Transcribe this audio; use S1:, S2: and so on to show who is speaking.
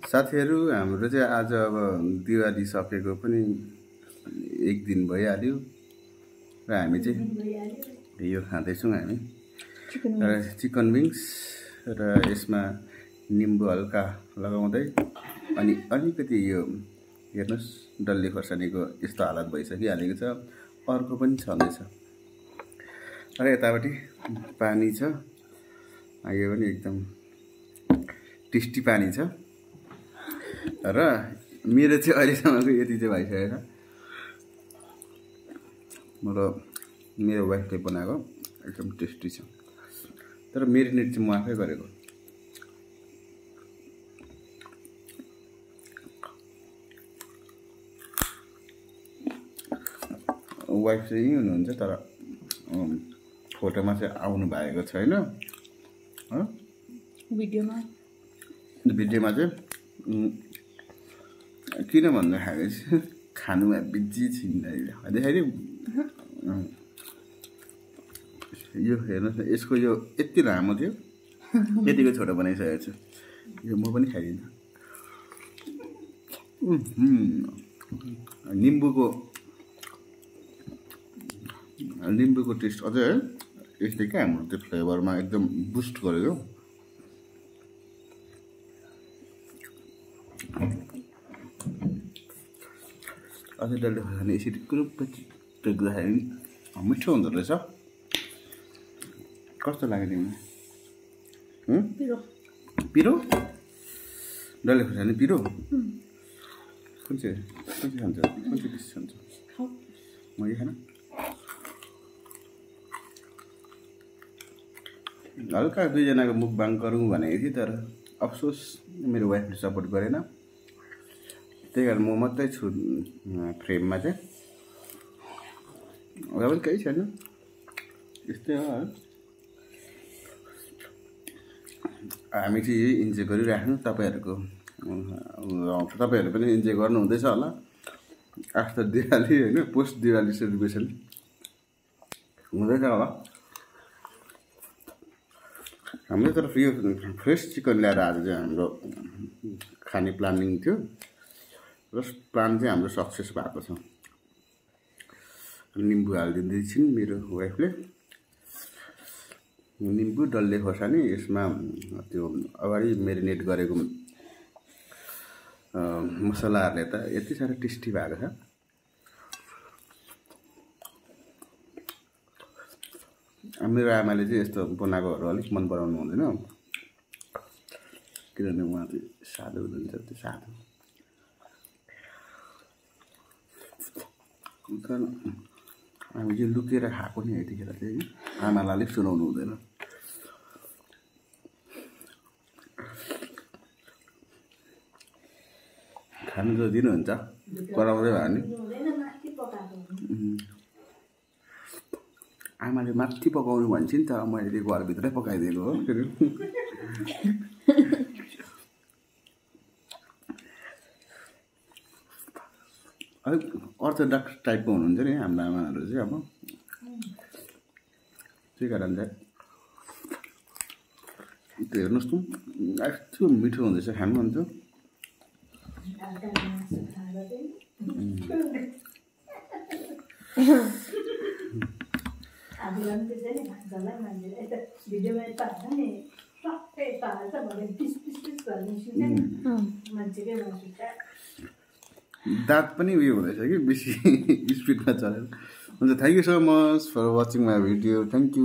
S1: साथीहरू हाम्रो चाहिँ आज अब दिवाली सकेको पनि एक दिन भइहाल्यो र हामी चाहिँ यो खाँदैछौँ हामी र चिकन विङ्स र यसमा निम्बु हल्का लगाउँदै अनि अलिकति यो हेर्नुहोस् डल्ले खोर्सानीको यस्तो हालत भइसकिहालेको छ। अर्को पनि छँदैछ र यतापट्टि पानी छ, यो पनि एकदम टेस्टी पानी छ र मेरो चाहिँ अहिलेसम्मको यति चाहिँ भइसकेको छ। मेरो वाइफले बनाएको एकदम टेस्टी छ, तर मेरिनेट चाहिँ म आफै गरेको। वाइफ चाहिँ यहीँ हुनुहुन्छ तर फोटोमा चाहिँ आउनु भएको छैन। भिडियोमा चाहिँ किन भन्दाखेरि चाहिँ खानुमा बिजी छिन्दाखेरि यो हेर्नुहोस् न, यसको यो यति लामो थियो, यतिको छोटो बनाइसकेको छु। यो म पनि खाइदिन्छु। निम्बुको टेस्ट अझै है, यसले क्या हाम्रो त्यो फ्लेभरमा एकदम बुस्ट गरेको। अझै डल्ले खोर्सानी यसरी कुरुप्प टेक्दाखेरि मिठो हुँदो रहेछ। कस्तो लाग्यो तिमीलाई? पिरो? डल्ले खोर्सानी पिरो? कुन चाहिँ खान्छ? कुन चाहिँ डिस खान्छ? म यो खान हल्का दुईजनाको मुखबाङ गरौँ भनेको थिएँ, तर अफसोस मेरो वाइफले सपोर्ट गरेन। त्यही कारण म मात्रै छु फ्रेममा चाहिँ। अब पनि केही छैन, यस्तै हो। हामी चाहिँ यही इन्जोय गरिराख्नु, तपाईँहरू पनि इन्जोय गर्नुहुँदैछ होला। आफ्टर दिवाली होइन, पोस्ट दिवाली सेलिब्रेसन हुँदैछ होला। हाम्रो तर्फ यो फ्रेस चिकन ल्याएर आज चाहिँ हाम्रो खाने प्लानिङ थियो र प्लान चाहिँ हाम्रो सक्सेस भएको छ। निम्बु हालिदिँदैछिन् मेरो वाइफले, निम्बु डल्ले खोर्सानी। यसमा त्यो अगाडि मेरिनेट गरेको मसलाहरूले त यति साह्रो टेस्टी भएको छ। मेरो आमाले चाहिँ यस्तो बनाएकोहरू अलिक मन पराउनु हुँदैन, किनभने उहाँ चाहिँ साधु हुनुहुन्छ। त्यो साधु हामी चाहिँ लुकेर खाएको नि, यतिखेर चाहिँ आमालाई अलिक सुनाउनु हुँदैन। खानु त दिनुहुन्छ, कराउँदै भयो नि। आमाले माथि पकाउनु भन्छन्, तर मैले घरभित्रै पकाइदिएको हो। अलिक अर्थोडक्स टाइपको हुनुहुन्छ नि हाम्रो आमाहरू चाहिँ। अब त्यही कारण चाहिँ त्यो हेर्नुहोस् त, यस्तो मिठो हुँदैछ, खानु हुन्छ। दाँत पनि उयो हुँदैछ कि बेसी स्पिडमा चलेर। हुन्छ, thank you so much for watching my video. Thank you.